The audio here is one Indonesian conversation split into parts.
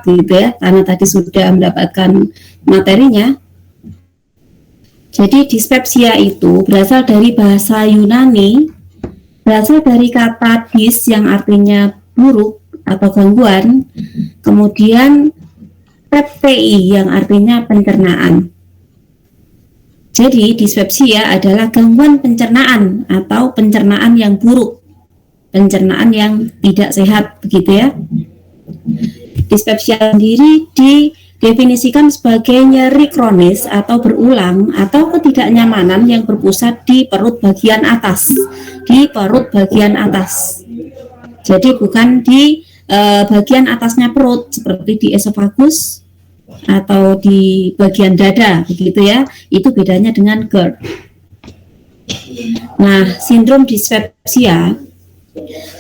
cepat gitu ya, karena tadi sudah mendapatkan materinya. Jadi dispepsia itu berasal dari bahasa Yunani, berasal dari kata dis yang artinya buruk atau gangguan, kemudian pepti yang artinya pencernaan. Jadi dispepsia adalah gangguan pencernaan atau pencernaan yang buruk, pencernaan yang tidak sehat, begitu ya. Dispepsia sendiri didefinisikan sebagai nyeri kronis atau berulang atau ketidaknyamanan yang berpusat di perut bagian atas, Jadi bukan di bagian atasnya perut seperti di esofagus atau di bagian dada, begitu ya. Itu bedanya dengan GERD. Nah, sindrom dispepsia,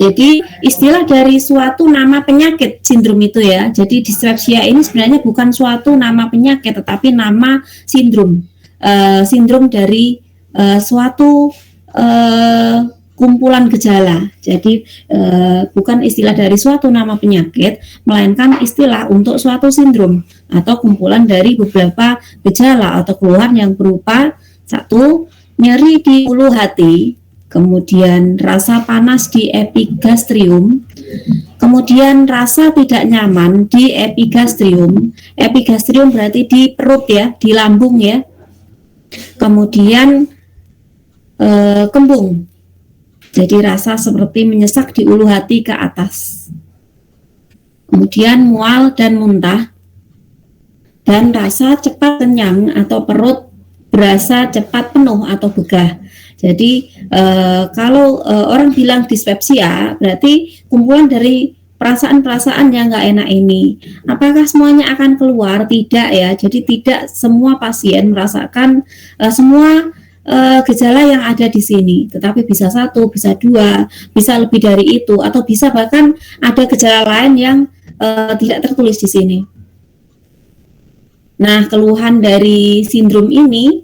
jadi istilah dari suatu nama penyakit sindrom itu ya. Jadi dispepsia ini sebenarnya bukan suatu nama penyakit, tetapi nama sindrom. Sindrom dari suatu kumpulan gejala. Jadi bukan istilah dari suatu nama penyakit, melainkan istilah untuk suatu sindrom atau kumpulan dari beberapa gejala atau keluhan yang berupa satu, nyeri di ulu hati, kemudian rasa panas di epigastrium, kemudian rasa tidak nyaman di epigastrium. Epigastrium berarti di perut ya, di lambung ya. Kemudian kembung, jadi rasa seperti menyesak di ulu hati ke atas. Kemudian mual dan muntah, dan rasa cepat kenyang atau perut berasa cepat penuh atau begah. Jadi kalau orang bilang dispepsia, berarti kumpulan dari perasaan-perasaan yang nggak enak ini. Apakah semuanya akan keluar? Tidak ya. Jadi tidak semua pasien merasakan semua gejala yang ada di sini. Tetapi bisa satu, bisa dua, bisa lebih dari itu, atau bisa bahkan ada gejala lain yang tidak tertulis di sini. Nah, keluhan dari sindrom ini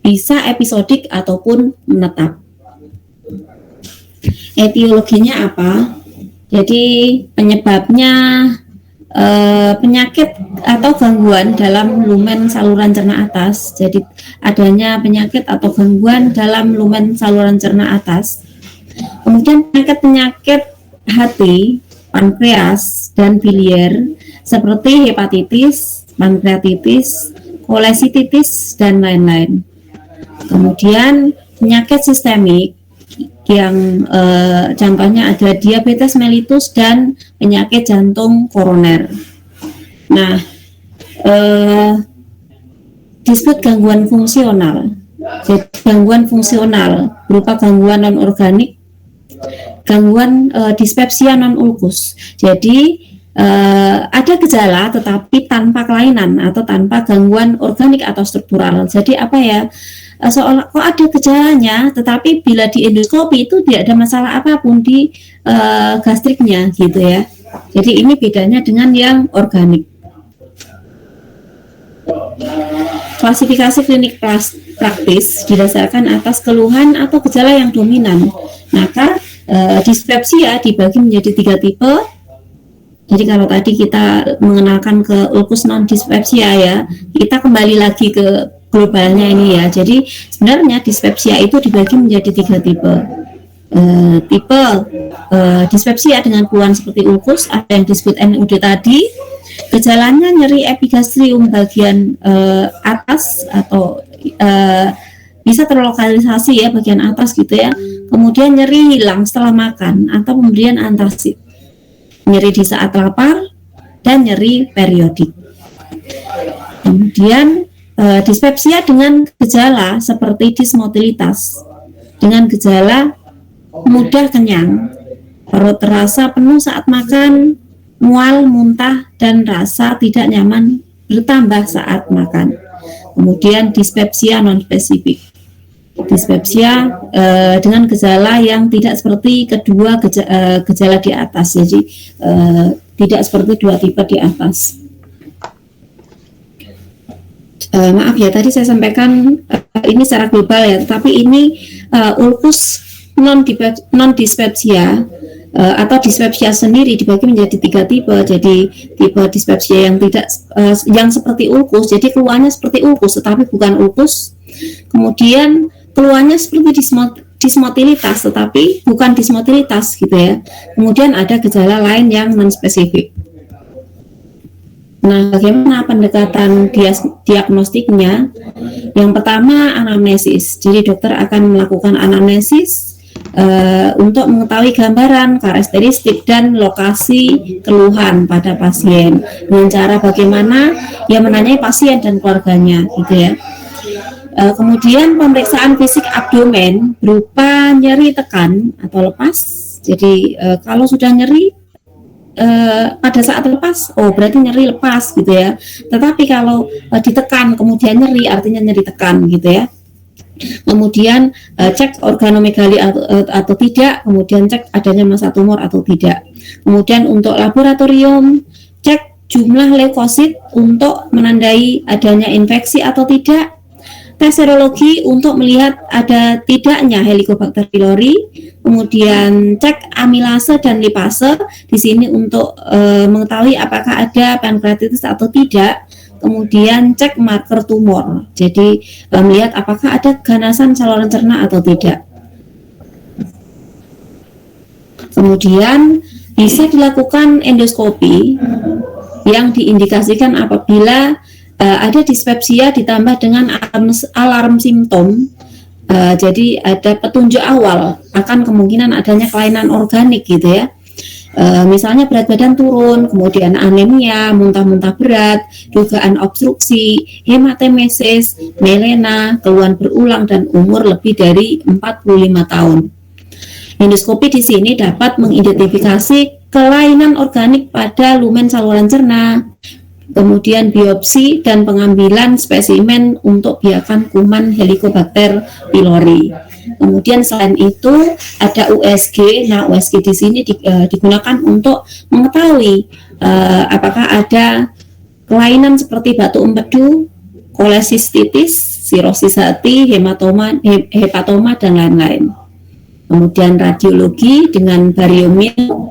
bisa episodik ataupun menetap. Etiologinya apa? Jadi penyebabnya penyakit atau gangguan dalam lumen saluran cerna atas. Jadi adanya penyakit atau gangguan dalam lumen saluran cerna atas. Kemudian penyakit hati, pankreas, dan biliar seperti hepatitis, pankreatitis, kolesititis, dan lain-lain. Kemudian penyakit sistemik yang contohnya ada diabetes mellitus dan penyakit jantung koroner. Nah, disebut gangguan fungsional. Jadi gangguan fungsional berupa gangguan non-organik, gangguan dispepsia non-ulkus. Jadi ada gejala tetapi tanpa kelainan atau tanpa gangguan organik atau struktural. Jadi apa ya? Seolah kok ada gejalanya, tetapi bila di endoskopi itu tidak ada masalah apapun di gastriknya, gitu ya. Jadi ini bedanya dengan yang organik. Klasifikasi klinik praktis didasarkan atas keluhan atau gejala yang dominan. Maka dispepsia dibagi menjadi 3 tipe. Jadi kalau tadi kita mengenalkan ke ulkus non dispepsia ya, kita kembali lagi ke globalnya ini ya. Jadi sebenarnya dispepsia itu dibagi menjadi 3 tipe. Tipe dispepsia dengan keluhan seperti ulkus, ada yang disebut NUD tadi. Gejalanya nyeri epigastrium bagian atas atau bisa terlokalisasi ya bagian atas gitu ya. Kemudian nyeri hilang setelah makan atau pemberian antasid. Nyeri di saat lapar dan nyeri periodik. Kemudian dispepsia dengan gejala seperti dismotilitas, dengan gejala mudah kenyang, perut terasa penuh saat makan, mual, muntah, dan rasa tidak nyaman bertambah saat makan. Kemudian dispepsia non-spesifik, dispepsia dengan gejala yang tidak seperti kedua gejala di atas, jadi tidak seperti 2 tipe di atas. Maaf ya, tadi saya sampaikan ini secara global ya, tapi ini ulkus non dispepsia atau dispepsia sendiri dibagi menjadi 3 tipe. Jadi tipe dispepsia yang tidak yang seperti ulkus, jadi keluhannya seperti ulkus tetapi bukan ulkus. Kemudian keluhannya seperti dismotilitas tetapi bukan dismotilitas gitu ya. Kemudian ada gejala lain yang non spesifik. Nah, bagaimana pendekatan diagnostiknya? Yang pertama, anamnesis. Jadi dokter akan melakukan anamnesis untuk mengetahui gambaran, karakteristik, dan lokasi keluhan pada pasien. Dengan cara bagaimana? Ya menanyai pasien dan keluarganya, gitu ya. Kemudian pemeriksaan fisik abdomen berupa nyeri tekan atau lepas. Jadi kalau sudah nyeri pada saat lepas, oh berarti nyeri lepas gitu ya. Tetapi kalau ditekan kemudian nyeri, artinya nyeri tekan gitu ya. Kemudian cek organomegali atau tidak, kemudian cek adanya massa tumor atau tidak. Kemudian untuk laboratorium, cek jumlah leukosit untuk menandai adanya infeksi atau tidak. Tes serologi untuk melihat ada tidaknya Helicobacter pylori, kemudian cek amilase dan lipase di sini untuk mengetahui apakah ada pankreatitis atau tidak, kemudian cek marker tumor, jadi melihat apakah ada ganasan saluran cerna atau tidak. Kemudian bisa dilakukan endoskopi yang diindikasikan apabila ada dispepsia ditambah dengan alarm simptom. Jadi ada petunjuk awal akan kemungkinan adanya kelainan organik gitu ya. Misalnya berat badan turun, kemudian anemia, muntah-muntah berat, dugaan obstruksi, hematemesis, melena, keluhan berulang, dan umur lebih dari 45 tahun. Endoskopi di sini dapat mengidentifikasi kelainan organik pada lumen saluran cerna, kemudian biopsi dan pengambilan spesimen untuk biakan kuman Helicobacter pylori. Kemudian selain itu ada USG. Nah, USG di sini digunakan untuk mengetahui apakah ada kelainan seperti batu empedu, kolesistitis, sirosis hati, hepatoma dan lain-lain. Kemudian radiologi dengan bariomil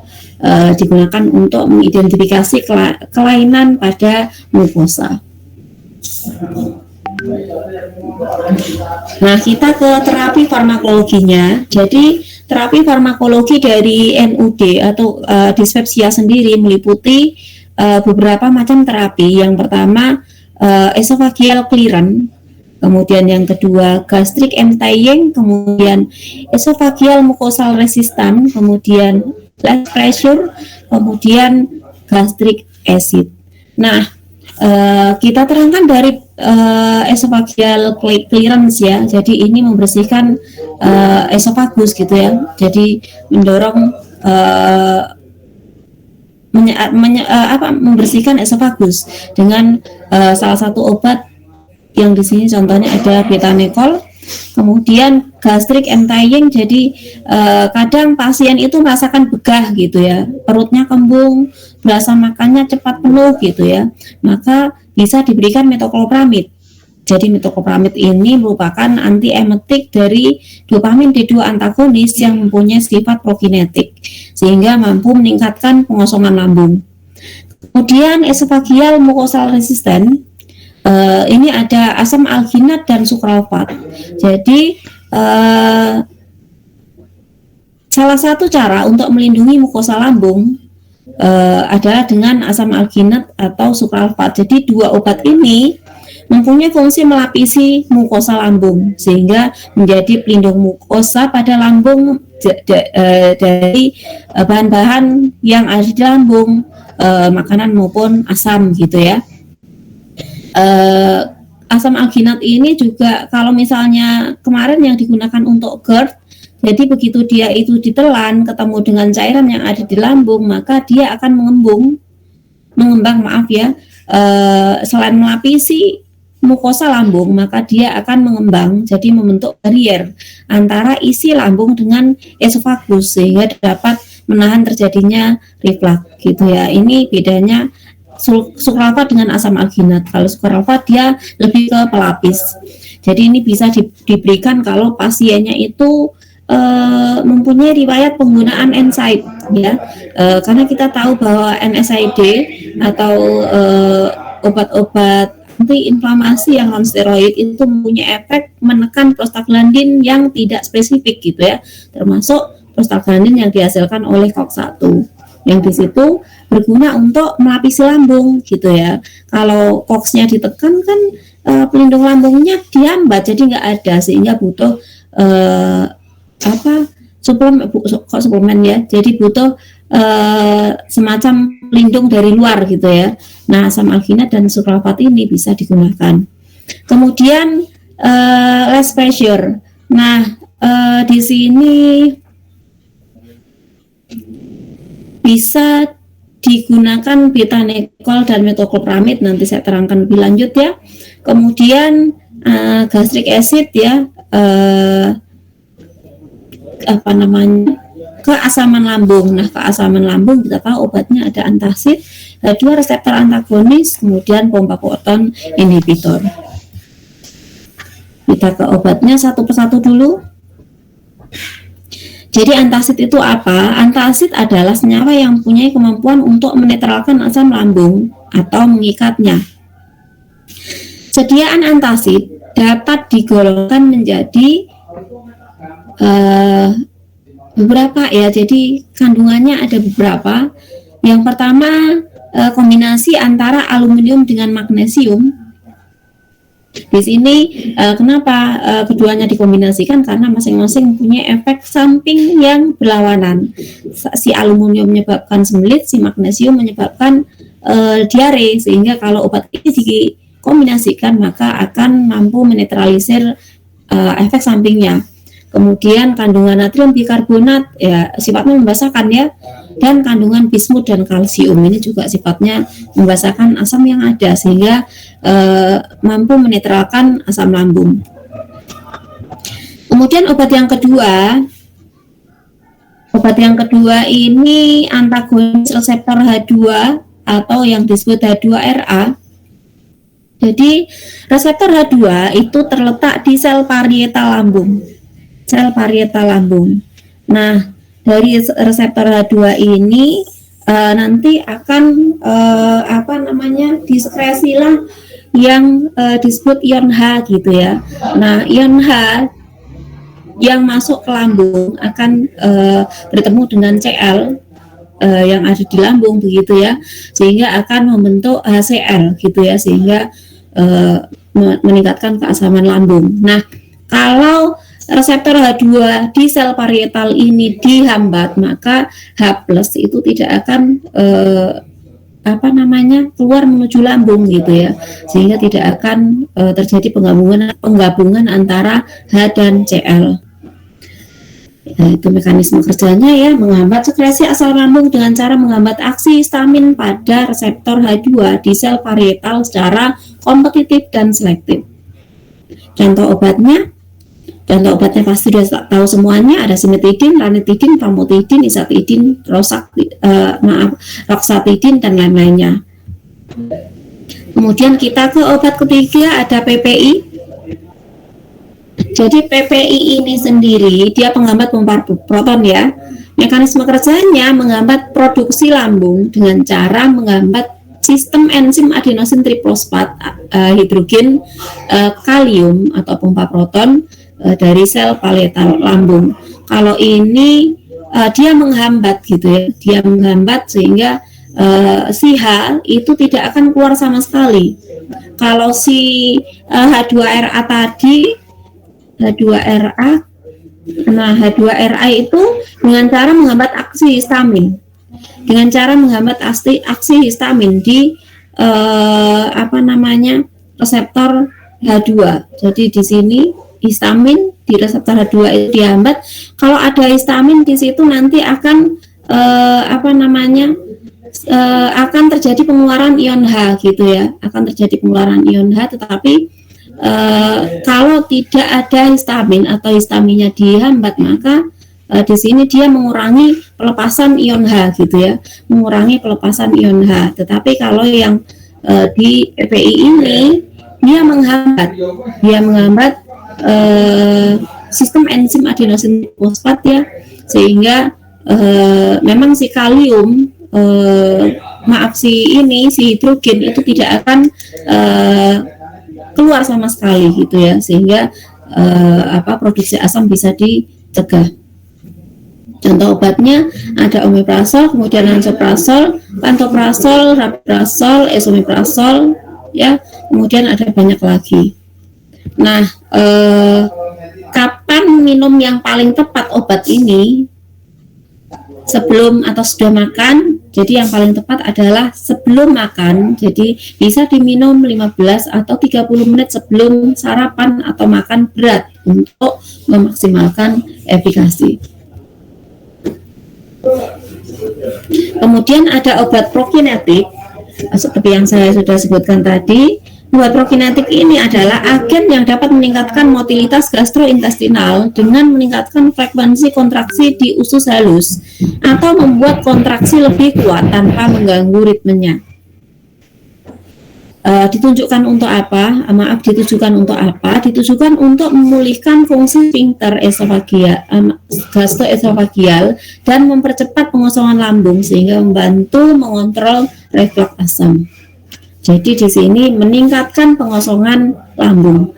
digunakan untuk mengidentifikasi kelainan pada mukosa. Nah, kita ke terapi farmakologinya. Jadi, terapi farmakologi dari NUD atau dispepsia sendiri meliputi beberapa macam terapi. Yang pertama, esophageal clearance, kemudian yang kedua gastric emptying, kemudian esophageal mucosal resistant, kemudian blood pressure, kemudian gastric acid. Nah, kita terangkan dari esophageal clearance ya. Jadi ini membersihkan esofagus gitu ya. Jadi mendorong membersihkan esofagus dengan salah satu obat yang di sini contohnya ada betanekol. Kemudian gastric emptying, jadi kadang pasien itu merasakan begah gitu ya, perutnya kembung, berasa makannya cepat penuh gitu ya, maka bisa diberikan metoclopramid. Jadi metoclopramid ini merupakan antiemetik dari dopamin D2 antagonis yang mempunyai sifat prokinetik sehingga mampu meningkatkan pengosongan lambung. Kemudian esophageal mucosal resistant, ini ada asam alginat dan sukralfat. Jadi salah satu cara untuk melindungi mukosa lambung adalah dengan asam alginat atau sukralfat. Jadi dua obat ini mempunyai fungsi melapisi mukosa lambung sehingga menjadi pelindung mukosa pada lambung dari bahan-bahan yang ada di lambung, makanan maupun asam gitu ya. Asam alginat ini juga kalau misalnya kemarin yang digunakan untuk GERD, jadi begitu dia itu ditelan ketemu dengan cairan yang ada di lambung, maka dia akan mengembang selain melapisi mukosa lambung, maka dia akan mengembang jadi membentuk barier antara isi lambung dengan esofagus sehingga dapat menahan terjadinya reflux gitu ya. Ini bedanya sukralfat dengan asam alginat. Kalau sukralfat dia lebih ke pelapis. Jadi ini bisa diberikan kalau pasiennya itu mempunyai riwayat penggunaan NSAID ya, karena kita tahu bahwa NSAID atau obat-obat antiinflamasi yang non steroid itu mempunyai efek menekan prostaglandin yang tidak spesifik gitu ya, termasuk prostaglandin yang dihasilkan oleh COX-1 yang di situ berguna untuk melapisi lambung gitu ya. Kalau COX-nya ditekan kan pelindung lambungnya dihambat jadi nggak ada, sehingga butuh suplemen ya, jadi butuh semacam pelindung dari luar gitu ya. Nah, asam alginat dan sucralfate ini bisa digunakan. Kemudian less pressure. Nah, di sini bisa digunakan beta-nekol dan metoclopramid, nanti saya terangkan lebih lanjut ya. Kemudian gastric acid ya, keasaman lambung. Nah, keasaman lambung kita tahu obatnya ada antacid, dua reseptor antagonis, kemudian pompa proton inhibitor. Kita ke obatnya satu persatu dulu. Jadi antacid itu apa? Antacid adalah senyawa yang punya kemampuan untuk menetralkan asam lambung atau mengikatnya. Sediaan antacid dapat digolongkan menjadi beberapa ya, jadi kandungannya ada beberapa. Yang pertama kombinasi antara aluminium dengan magnesium. Di sini kenapa keduanya dikombinasikan? Karena masing-masing punya efek samping yang berlawanan. Si aluminium menyebabkan sembelit, si magnesium menyebabkan diare, sehingga kalau obat ini dikombinasikan maka akan mampu menetralisir efek sampingnya. Kemudian kandungan natrium bikarbonat ya sifatnya membasahkan ya, dan kandungan bismut dan kalsium ini juga sifatnya membasahkan asam yang ada, sehingga mampu menetralkan asam lambung. Kemudian obat yang kedua ini antagonis reseptor H2 atau yang disebut H2RA. Jadi reseptor H2 itu terletak di sel parietal lambung. Nah, dari reseptor H2 ini nanti akan diskresilah yang disebut ion H gitu ya. Nah, ion H yang masuk ke lambung akan bertemu dengan Cl yang ada di lambung begitu ya, sehingga akan membentuk HCl gitu ya, sehingga meningkatkan keasaman lambung. Nah, kalau reseptor H2 di sel parietal ini dihambat, maka H+ itu tidak akan keluar menuju lambung gitu ya, sehingga tidak akan terjadi penggabungan antara H dan Cl. Nah, itu mekanisme kerjanya ya, menghambat sekresi asam lambung dengan cara menghambat aksi histamin pada reseptor H2 di sel parietal secara kompetitif dan selektif. Contoh obatnya pasti sudah tahu semuanya, ada simetidin, ranitidin, famotidin, isatidin, roxatidin dan lain-lainnya. Kemudian kita ke obat ketiga, ada PPI. Jadi PPI ini sendiri dia penghambat pompa proton ya. Mekanisme kerjanya menghambat produksi lambung dengan cara menghambat sistem enzim adenosin trifosfat hidrogen kalium atau pompa proton dari sel parietal lambung. Kalau ini dia menghambat gitu ya, dia menghambat sehingga si H itu tidak akan keluar sama sekali. Kalau si H2RA tadi, H2RA itu dengan cara menghambat aksi histamin, aksi histamin di reseptor H2. Jadi di sini histamin di reseptor H2 itu dihambat. Kalau ada histamin di situ nanti akan akan terjadi pengeluaran ion H gitu ya, tetapi kalau tidak ada histamin atau histaminnya dihambat, maka di sini dia mengurangi pelepasan ion H gitu ya, tetapi kalau yang di PPI ini dia menghambat sistem enzim adenosin fosfat ya, sehingga memang si kalium si hidrogen itu tidak akan keluar sama sekali gitu ya, sehingga produksi asam bisa dicegah. Contoh obatnya ada omeprazol, kemudian lansoprazol, pantoprazol, rabeprazol, esomeprazol, ya, kemudian ada banyak lagi. Nah, kapan minum yang paling tepat obat ini? Sebelum atau sudah makan? Jadi yang paling tepat adalah sebelum makan. Jadi bisa diminum 15 atau 30 menit sebelum sarapan atau makan berat untuk memaksimalkan efikasi. Kemudian ada obat prokinetik, seperti yang saya sudah sebutkan tadi. Obat prokinetik ini adalah agen yang dapat meningkatkan motilitas gastrointestinal dengan meningkatkan frekuensi kontraksi di usus halus atau membuat kontraksi lebih kuat tanpa mengganggu ritmenya. Ditujukan untuk apa? Ditujukan untuk memulihkan fungsi sphincter gastroesofagial dan mempercepat pengosongan lambung sehingga membantu mengontrol refleks asam. Jadi di sini meningkatkan pengosongan lambung.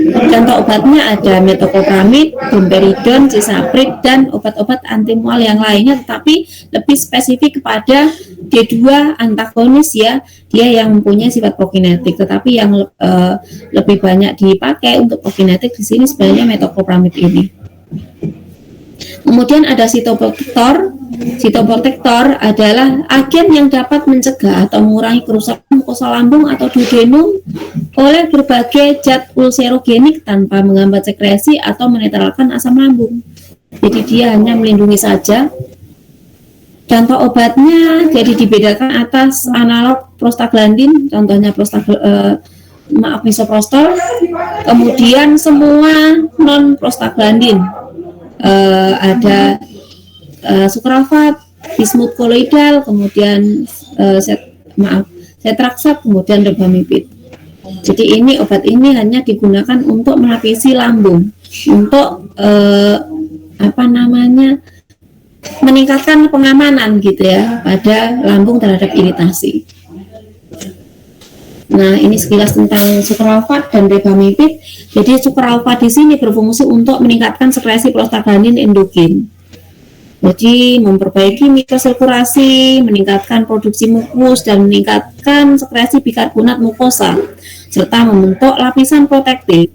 Contoh obatnya ada metoclopramid, domperidon, cisaprib, dan obat-obat antimual yang lainnya, tetapi lebih spesifik kepada D2 antagonis ya, dia yang mempunyai sifat prokinetik. Tetapi yang lebih banyak dipakai untuk prokinetik di sini sebenarnya metoclopramid ini. Kemudian ada sitoprotektor. Sitoprotektor adalah agen yang dapat mencegah atau mengurangi kerusakan mukosa lambung atau duodenum oleh berbagai zat ulcerogenik tanpa menghambat sekresi atau menetralkan asam lambung. Jadi dia hanya melindungi saja. Contoh obatnya jadi dibedakan atas analog prostaglandin, contohnya misoprostol, kemudian semua non prostaglandin. Ada sukralfat, bismut koloidal, kemudian setraksat, kemudian ribamipid. Jadi obat ini hanya digunakan untuk melapisi lambung, untuk meningkatkan pengamanan gitu ya pada lambung terhadap iritasi. Nah, ini sekilas tentang sukralfat dan ribamipid. Jadi sukralfat di sini berfungsi untuk meningkatkan sekresi prostaglandin endogen. Jadi memperbaiki mikrosirkulasi, meningkatkan produksi mukus dan meningkatkan sekresi bikarbonat mukosa, serta membentuk lapisan protektif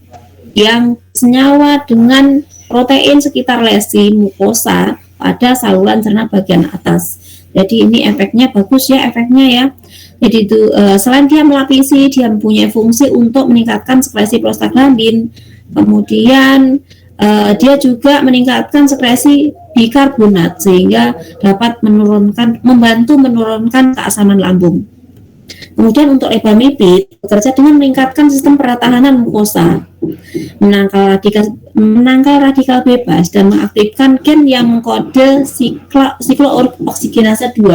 yang senyawa dengan protein sekitar lesi mukosa pada saluran cerna bagian atas. Jadi ini efeknya bagus ya, Jadi itu selain dia melapisi, dia mempunyai fungsi untuk meningkatkan sekresi prostaglandin. Kemudian dia juga meningkatkan sekresi bikarbonat sehingga dapat membantu menurunkan keasaman lambung. Kemudian untuk ribamipid bekerja dengan meningkatkan sistem pertahanan mukosa, menangkal radikal bebas dan mengaktifkan gen yang mengkode siklooksigenase 2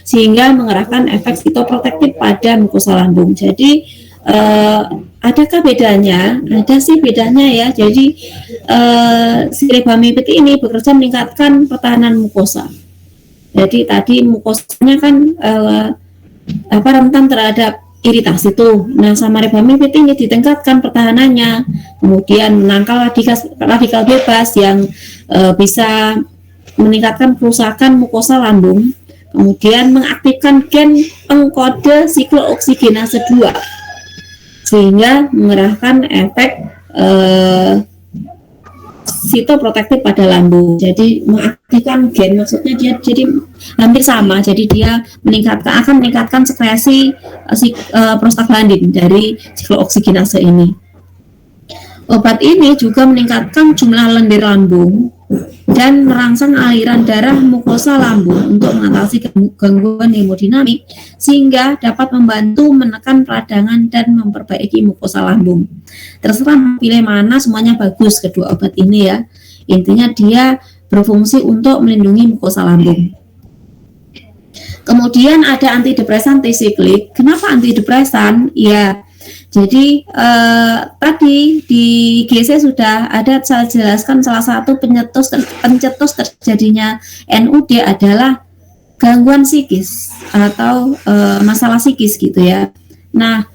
sehingga mengerahkan efek sitoprotektif pada mukosa lambung. Jadi adakah bedanya? Ada sih bedanya ya. Jadi si ribamipid ini bekerja meningkatkan pertahanan mukosa. Jadi tadi mukosanya kan rentan terhadap iritasi tuh. Nah, sama ribamipid ini ditingkatkan pertahanannya, kemudian menangkal radikal bebas yang bisa meningkatkan kerusakan mukosa lambung, kemudian mengaktifkan gen pengkode siklooksigenase 2 sehingga mengerahkan efek sitoprotektif pada lambung. Jadi mengaktifkan gen, maksudnya dia jadi hampir sama. Jadi dia akan meningkatkan sekresi prostaglandin dari siklooksigenase ini. Obat ini juga meningkatkan jumlah lendir lambung dan merangsang aliran darah mukosa lambung untuk mengatasi gangguan hemodinamik sehingga dapat membantu menekan peradangan dan memperbaiki mukosa lambung. Terserah pilih mana, semuanya bagus kedua obat ini ya. Intinya dia berfungsi untuk melindungi mukosa lambung. Kemudian ada antidepresan trisiklik. Kenapa antidepresan? Ya, Jadi tadi di GC sudah ada saya jelaskan salah satu pencetus terjadinya NUD adalah gangguan psikis atau masalah psikis gitu ya. Nah,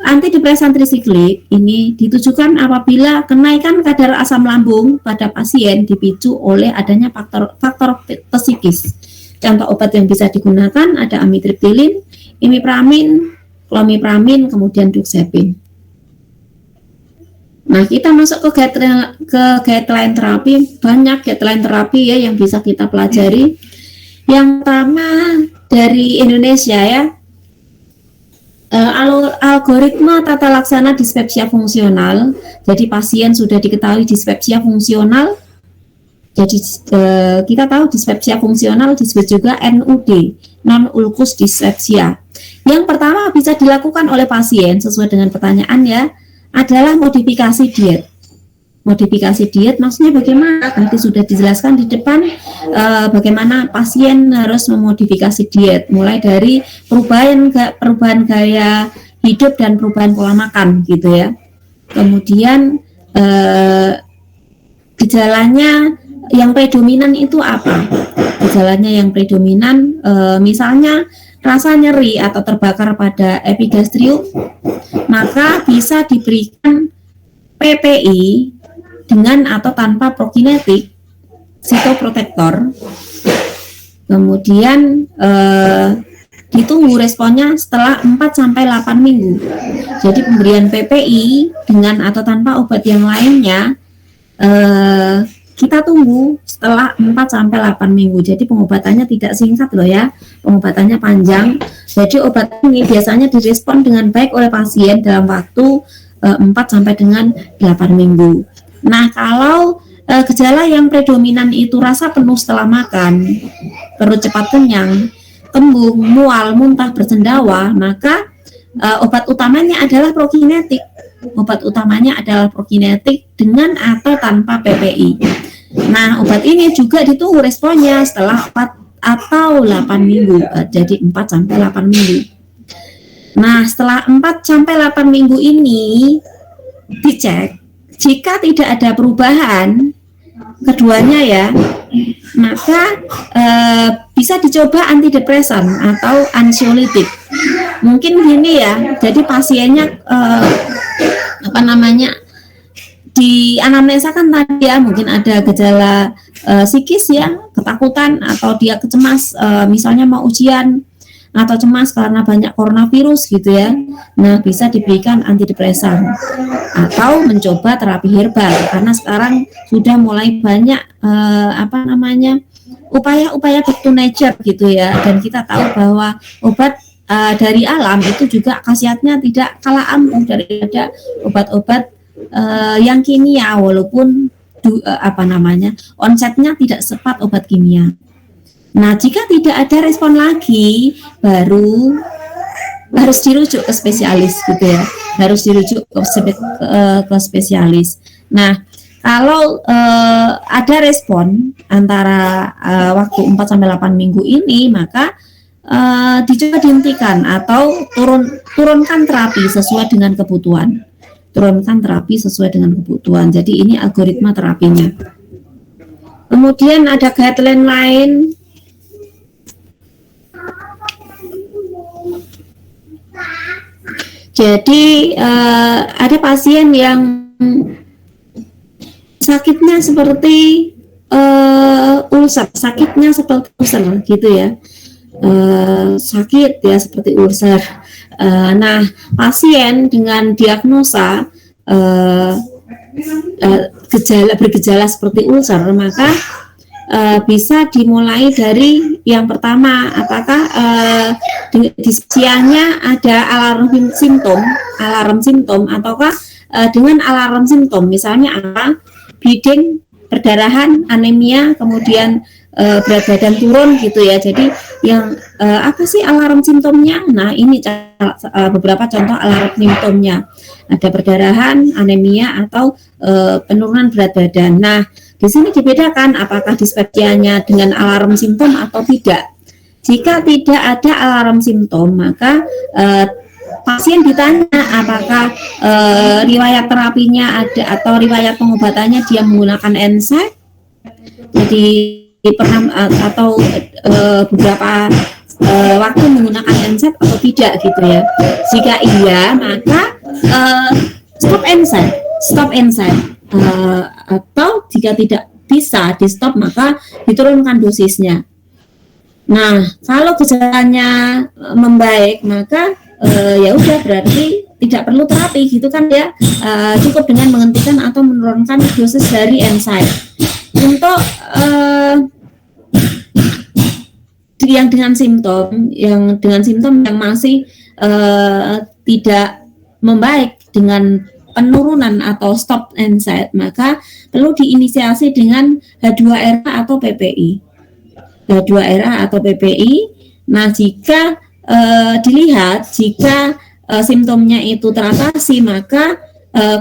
antidepresan trisiklik ini ditujukan apabila kenaikan kadar asam lambung pada pasien dipicu oleh adanya faktor psikis. Contoh obat yang bisa digunakan ada amitriptilin, imipramin, clomipramin, kemudian duxepin. Nah, kita masuk ke guideline terapi. Banyak guideline terapi ya yang bisa kita pelajari. Yang pertama dari Indonesia ya, algoritma tata laksana dispepsia fungsional. Jadi pasien sudah diketahui dispepsia fungsional. Jadi kita tahu dispepsia fungsional disebut juga NUD, non-ulcus dispepsia. Yang pertama bisa dilakukan oleh pasien sesuai dengan pertanyaan ya, adalah modifikasi diet. Modifikasi diet maksudnya bagaimana? Nanti sudah dijelaskan di depan bagaimana pasien harus memodifikasi diet, mulai dari perubahan gaya hidup dan perubahan pola makan gitu ya. Kemudian gejalanya yang predominan itu apa? Gejalanya yang predominan misalnya rasa nyeri atau terbakar pada epigastrium, maka bisa diberikan PPI dengan atau tanpa prokinetik sitoprotektor. Kemudian ditunggu responnya setelah 4-8 minggu. Jadi pemberian PPI dengan atau tanpa obat yang lainnya kita tunggu setelah 4-8 minggu. Jadi pengobatannya tidak singkat loh ya, pengobatannya panjang. Jadi obat ini biasanya direspon dengan baik oleh pasien dalam waktu 4 sampai dengan 8 minggu. Nah, kalau gejala yang predominan itu rasa penuh setelah makan, perut cepat kenyang, kembung, mual, muntah, bersendawa, maka obat utamanya adalah prokinetik. Obat utamanya adalah prokinetik dengan atau tanpa PPI. Nah, obat ini juga ditunggu responnya setelah 4 atau 8 minggu. Jadi 4 sampai 8 minggu. Nah, setelah 4 sampai 8 minggu ini dicek, jika tidak ada perubahan keduanya ya, maka bisa dicoba antidepresan atau ansiolitik. Mungkin gini ya, jadi pasiennya di anamnesa kan tadi ya, mungkin ada gejala psikis ya, ketakutan atau dia kecemas, misalnya mau ujian atau cemas karena banyak coronavirus gitu ya. Nah, bisa diberikan antidepresan atau mencoba terapi herbal karena sekarang sudah mulai banyak upaya-upaya back to nature gitu ya. Dan kita tahu bahwa obat dari alam itu juga khasiatnya tidak kalah ampuh daripada obat-obat yang kimia, walaupun onsetnya tidak cepat obat kimia. Nah, jika tidak ada respon lagi, baru harus dirujuk ke spesialis gitu ya. Harus dirujuk ke spesialis. Nah, kalau ada respon antara waktu 4-8 minggu ini, maka dicoba dihentikan atau turunkan terapi sesuai dengan kebutuhan. Turunkan terapi sesuai dengan kebutuhan. Jadi ini algoritma terapinya. Kemudian ada guideline lain. Jadi ada pasien yang sakitnya seperti ulcer gitu ya, sakit ya seperti ulcer. Nah, pasien dengan diagnosa bergejala seperti ulcer, maka bisa dimulai dari yang pertama, apakah di siangnya ada alarm simptom ataukah dengan alarm simptom, misalnya apa, bleeding, perdarahan, anemia, kemudian berat badan turun gitu ya. Jadi yang apa sih alarm simptomnya? Nah, ini beberapa contoh alarm simptomnya, ada perdarahan, anemia, atau penurunan berat badan. Nah, di sini dibedakan apakah dispepsianya dengan alarm simptom atau tidak. Jika tidak ada alarm simptom, maka pasien ditanya apakah riwayat terapinya ada atau riwayat pengobatannya dia menggunakan NSAID, jadi pernah atau beberapa waktu menggunakan NSAID atau tidak gitu ya. Jika iya, maka stop NSAID, atau jika tidak bisa di stop maka diturunkan dosisnya. Nah, kalau gejalanya membaik maka ya udah berarti tidak perlu terapi gitu kan ya, cukup dengan menghentikan atau menurunkan dosis dari NSAID. Untuk yang dengan simptom yang masih tidak membaik dengan penurunan atau stop NSAID, maka perlu diinisiasi dengan H2RA atau PPI. H2RA atau PPI. Nah, jika dilihat jika simptomnya itu teratasi maka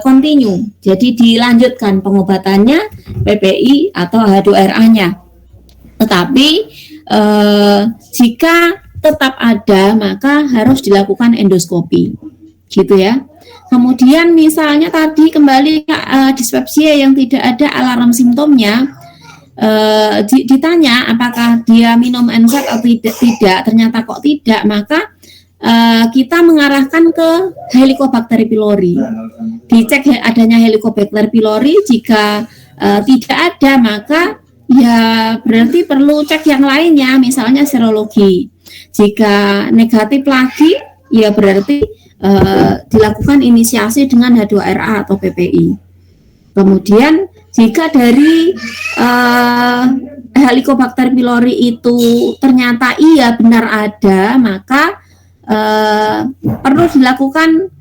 continue, jadi dilanjutkan pengobatannya PPI atau H2RA-nya. Tetapi jika tetap ada maka harus dilakukan endoskopi, gitu ya. Kemudian misalnya tadi kembali dispepsia yang tidak ada alarm simptomnya, ditanya apakah dia minum NSAID atau tidak, ternyata kok tidak, maka kita mengarahkan ke Helicobacter pylori. Dicek adanya Helicobacter pylori, jika tidak ada maka ya berarti perlu cek yang lainnya, misalnya serologi. Jika negatif lagi ya berarti dilakukan inisiasi dengan H2RA atau PPI. Kemudian jika dari Helicobacter pylori itu ternyata iya benar ada, maka perlu dilakukan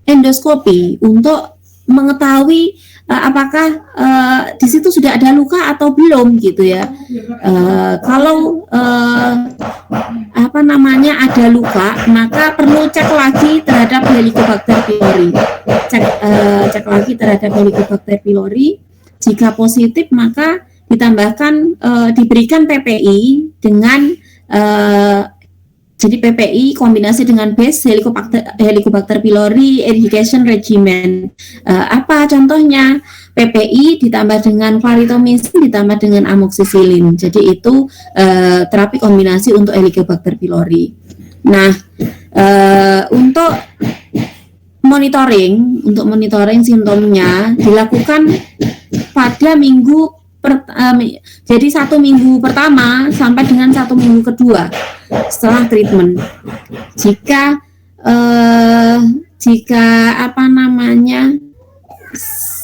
endoskopi untuk mengetahui apakah di situ sudah ada luka atau belum gitu ya. Kalau ada luka, maka perlu cek lagi terhadap Helicobacter pylori. Cek lagi terhadap Helicobacter pylori. Jika positif maka ditambahkan diberikan PPI dengan jadi PPI kombinasi dengan base Helicobacter pylori eradication regimen. Apa contohnya? PPI ditambah dengan clarithromycin ditambah dengan amoxicillin. Jadi itu terapi kombinasi untuk Helicobacter pylori. Nah, untuk monitoring simptomnya dilakukan pada jadi 1 minggu pertama sampai dengan 1 minggu kedua setelah treatment. Jika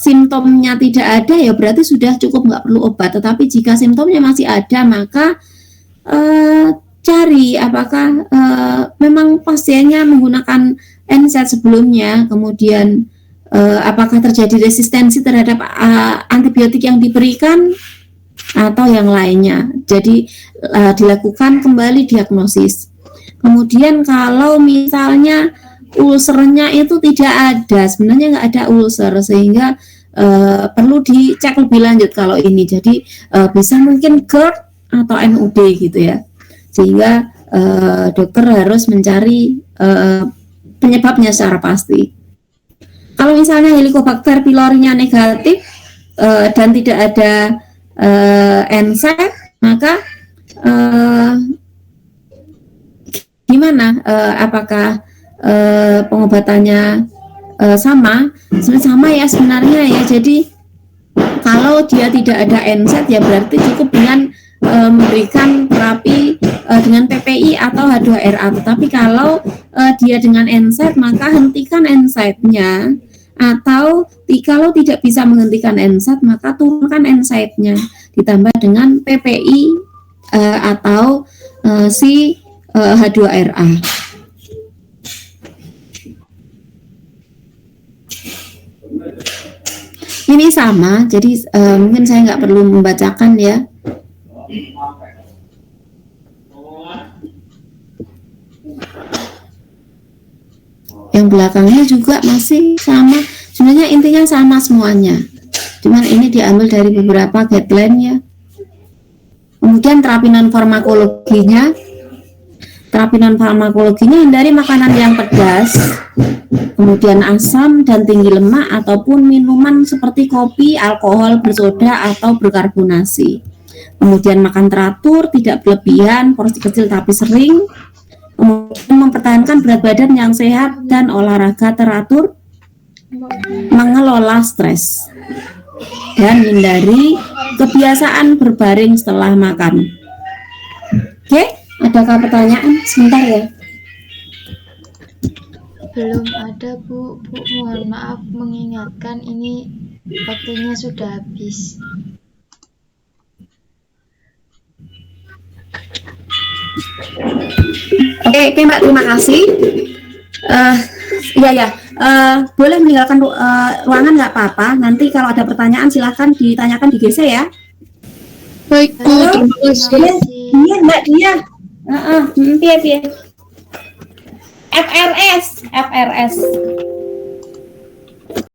simptomnya tidak ada ya berarti sudah cukup, nggak perlu obat. Tetapi jika simptomnya masih ada maka cari apakah memang pasiennya menggunakan NSAID sebelumnya, kemudian apakah terjadi resistensi terhadap antibiotik yang diberikan atau yang lainnya. Jadi dilakukan kembali diagnosis. Kemudian kalau misalnya ulcernya itu tidak ada, sebenarnya nggak ada ulcer, sehingga perlu dicek lebih lanjut kalau ini. Jadi bisa mungkin GERD atau NUD gitu ya, sehingga dokter harus mencari penyebabnya secara pasti. Kalau misalnya Helicobacter pylorinya negatif dan tidak ada NSAID, maka gimana? Apakah pengobatannya sama? Sebenarnya sama ya sebenarnya ya. Jadi kalau dia tidak ada NSAID ya berarti cukup dengan memberikan terapi dengan PPI atau H2RA. Tetapi kalau dia dengan NSAID maka hentikan NSAID-nya, atau kalau tidak bisa menghentikan NSAID maka turunkan NSAID-nya ditambah dengan PPI atau si H2RA. Ini sama, jadi mungkin saya nggak perlu membacakan ya. Yang belakangnya juga masih sama, sebenarnya intinya sama semuanya, cuman ini diambil dari beberapa guideline ya. Kemudian terapi non farmakologinya, terapi non farmakologinya hindari makanan yang pedas, kemudian asam dan tinggi lemak ataupun minuman seperti kopi, alkohol, bersoda atau berkarbonasi. Kemudian makan teratur, tidak berlebihan, porsi kecil tapi sering. Kemudian mempertahankan berat badan yang sehat dan olahraga teratur, mengelola stres, dan hindari kebiasaan berbaring setelah makan. Oke, adakah pertanyaan? Sebentar ya. Belum ada, Bu. Bu, mohon maaf mengingatkan, ini waktunya sudah habis. Oke, Mbak, terima kasih. Boleh meninggalkan ruangan nggak apa-apa. Nanti kalau ada pertanyaan silahkan ditanyakan di GC ya. Baik, Bu, terima kasih. Iya, Mbak, dia. Iya. FRS.